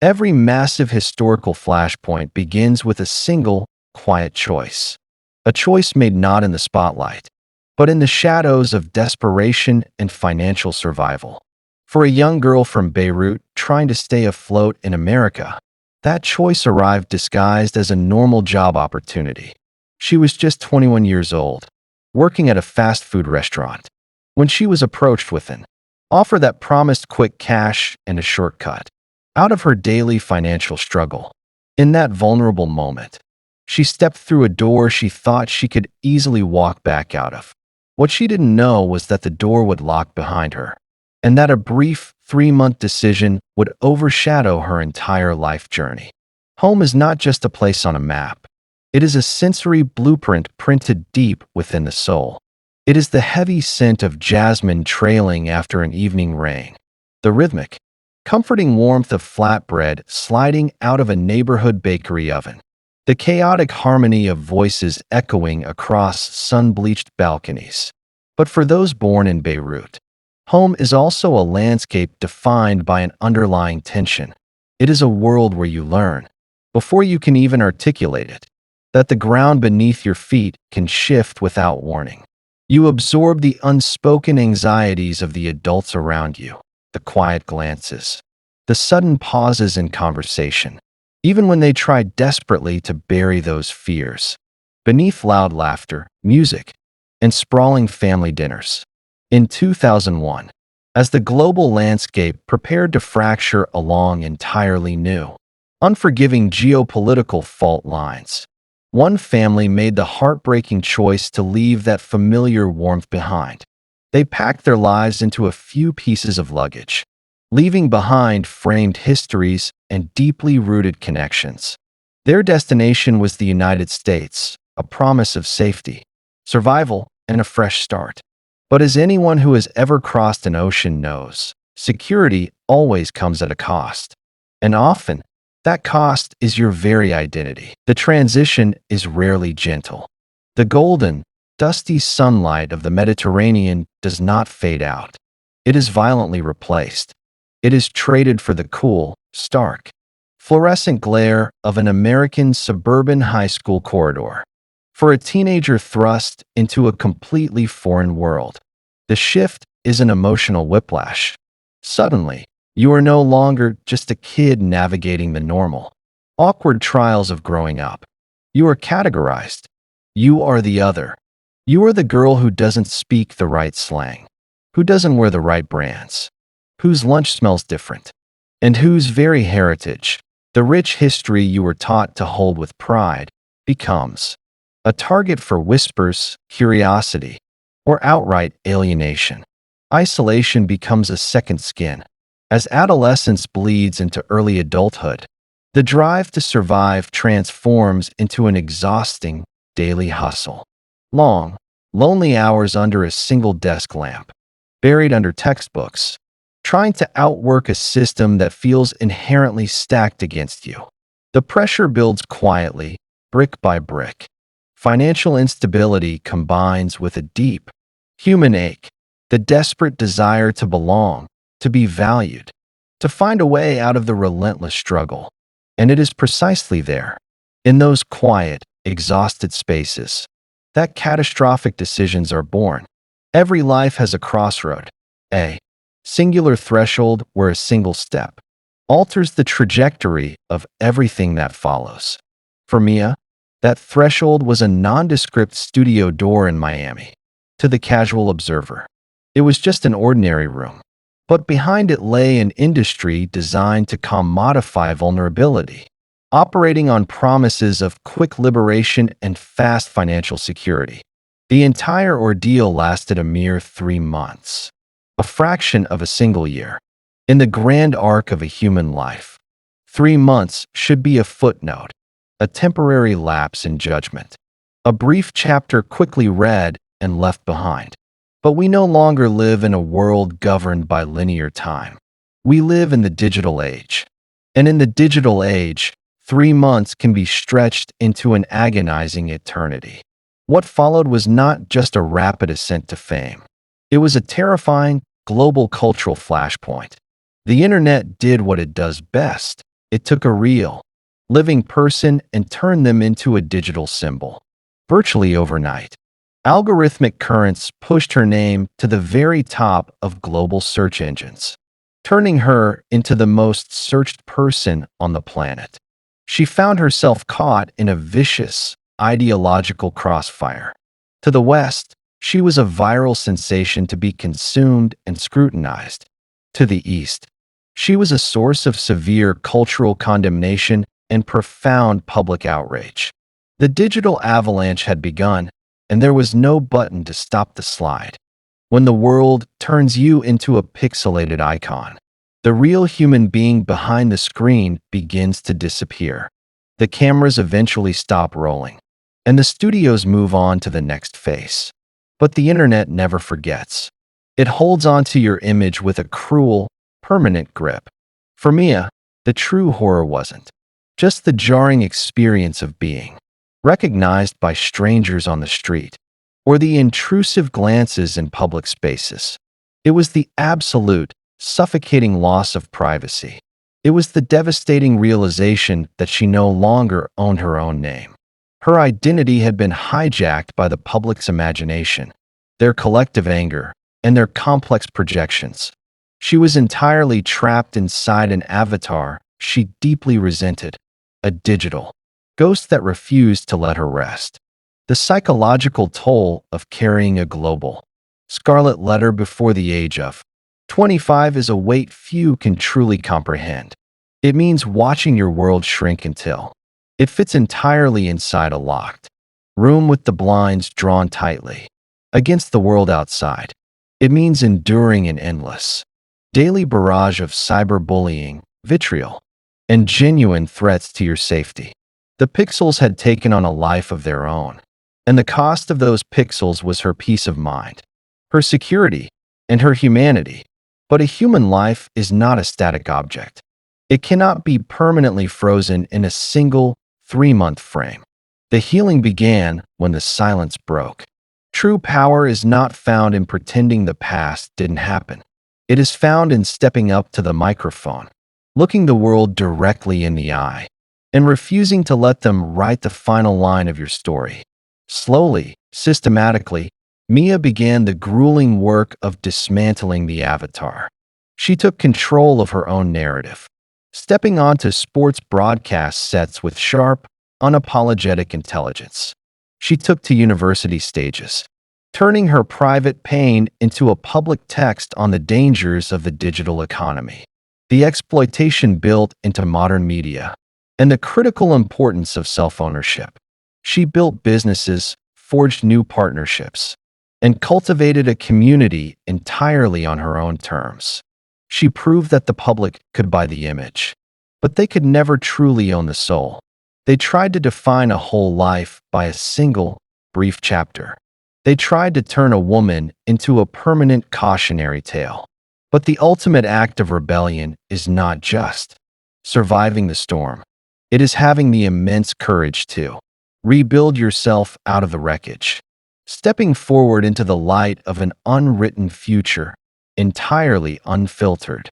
Every massive historical flashpoint begins with a single, quiet choice. A choice made not in the spotlight, but in the shadows of desperation and financial survival. For a young girl from Beirut trying to stay afloat in America, that choice arrived disguised as a normal job opportunity. She was just 21 years old, working at a fast food restaurant, when she was approached with an offer that promised quick cash and a shortcut out of her daily financial struggle. In that vulnerable moment, she stepped through a door she thought she could easily walk back out of. What she didn't know was that the door would lock behind her, and that a brief 3-month decision would overshadow her entire life journey. Home is not just a place on a map. It is a sensory blueprint printed deep within the soul. It is the heavy scent of jasmine trailing after an evening rain, the rhythmic, comforting warmth of flatbread sliding out of a neighborhood bakery oven, the chaotic harmony of voices echoing across sun-bleached balconies. But for those born in Beirut, home is also a landscape defined by an underlying tension. It is a world where you learn, before you can even articulate it, that the ground beneath your feet can shift without warning. You absorb the unspoken anxieties of the adults around you, the quiet glances, the sudden pauses in conversation, even when they try desperately to bury those fears beneath loud laughter, music, and sprawling family dinners. In 2001, as the global landscape prepared to fracture along entirely new, unforgiving geopolitical fault lines, one family made the heartbreaking choice to leave that familiar warmth behind. They packed their lives into a few pieces of luggage, leaving behind framed histories and deeply rooted connections. Their destination was the United States, a promise of safety, survival, and a fresh start. But as anyone who has ever crossed an ocean knows, security always comes at a cost. And often, that cost is your very identity. The transition is rarely gentle. The golden, dusty sunlight of the Mediterranean does not fade out. It is violently replaced. It is traded for the cool, stark, fluorescent glare of an American suburban high school corridor. For a teenager thrust into a completely foreign world, the shift is an emotional whiplash. Suddenly, you are no longer just a kid navigating the normal, awkward trials of growing up. You are categorized. You are the other. You are the girl who doesn't speak the right slang, who doesn't wear the right brands, whose lunch smells different, and whose very heritage, the rich history you were taught to hold with pride, becomes a target for whispers, curiosity, or outright alienation. Isolation becomes a second skin. As adolescence bleeds into early adulthood, the drive to survive transforms into an exhausting daily hustle. Long, lonely hours under a single desk lamp, buried under textbooks, trying to outwork a system that feels inherently stacked against you. The pressure builds quietly, brick by brick. Financial instability combines with a deep, human ache, the desperate desire to belong, to be valued, to find a way out of the relentless struggle. And it is precisely there, in those quiet, exhausted spaces, that catastrophic decisions are born. Every life has a crossroad, a singular threshold where a single step alters the trajectory of everything that follows. For Mia, that threshold was a nondescript studio door in Miami. To the casual observer, it was just an ordinary room. But behind it lay an industry designed to commodify vulnerability, operating on promises of quick liberation and fast financial security. The entire ordeal lasted a mere 3 months, a fraction of a single year. In the grand arc of a human life, 3 months should be a footnote, a temporary lapse in judgment, a brief chapter quickly read and left behind. But we no longer live in a world governed by linear time. We live in the digital age. And in the digital age, 3 months can be stretched into an agonizing eternity. What followed was not just a rapid ascent to fame. It was a terrifying, global cultural flashpoint. The internet did what it does best. It took a real, living person and turned them into a digital symbol. Virtually overnight, algorithmic currents pushed her name to the very top of global search engines, turning her into the most searched person on the planet. She found herself caught in a vicious, ideological crossfire. To the West, she was a viral sensation to be consumed and scrutinized. To the East, she was a source of severe cultural condemnation and profound public outrage. The digital avalanche had begun, and there was no button to stop the slide. When the world turns you into a pixelated icon, the real human being behind the screen begins to disappear. The cameras eventually stop rolling, and the studios move on to the next phase. But the internet never forgets. It holds onto your image with a cruel, permanent grip. For Mia, the true horror wasn't just the jarring experience of being recognized by strangers on the street or the intrusive glances in public spaces. It was the absolute, suffocating loss of privacy. It was the devastating realization that she no longer owned her own name. Her identity had been hijacked by the public's imagination, their collective anger, and their complex projections. She was entirely trapped inside an avatar she deeply resented, a digital ghost that refused to let her rest. The psychological toll of carrying a global scarlet letter before the age of 25 is a weight few can truly comprehend. It means watching your world shrink until it fits entirely inside a locked room with the blinds drawn tightly against the world outside. It means enduring an endless, daily barrage of cyberbullying, vitriol, and genuine threats to your safety. The pixels had taken on a life of their own, and the cost of those pixels was her peace of mind, her security, and her humanity. But a human life is not a static object. It cannot be permanently frozen in a single 3-month frame. The healing began when the silence broke. True power is not found in pretending the past didn't happen. It is found in stepping up to the microphone, looking the world directly in the eye, and refusing to let them write the final line of your story. Slowly, systematically, Mia began the grueling work of dismantling the avatar. She took control of her own narrative, stepping onto sports broadcast sets with sharp, unapologetic intelligence. She took to university stages, turning her private pain into a public text on the dangers of the digital economy, the exploitation built into modern media, and the critical importance of self-ownership. She built businesses, forged new partnerships, and cultivated a community entirely on her own terms. She proved that the public could buy the image, but they could never truly own the soul. They tried to define a whole life by a single, brief chapter. They tried to turn a woman into a permanent cautionary tale. But the ultimate act of rebellion is not just surviving the storm. It is having the immense courage to rebuild yourself out of the wreckage, stepping forward into the light of an unwritten future, entirely unfiltered.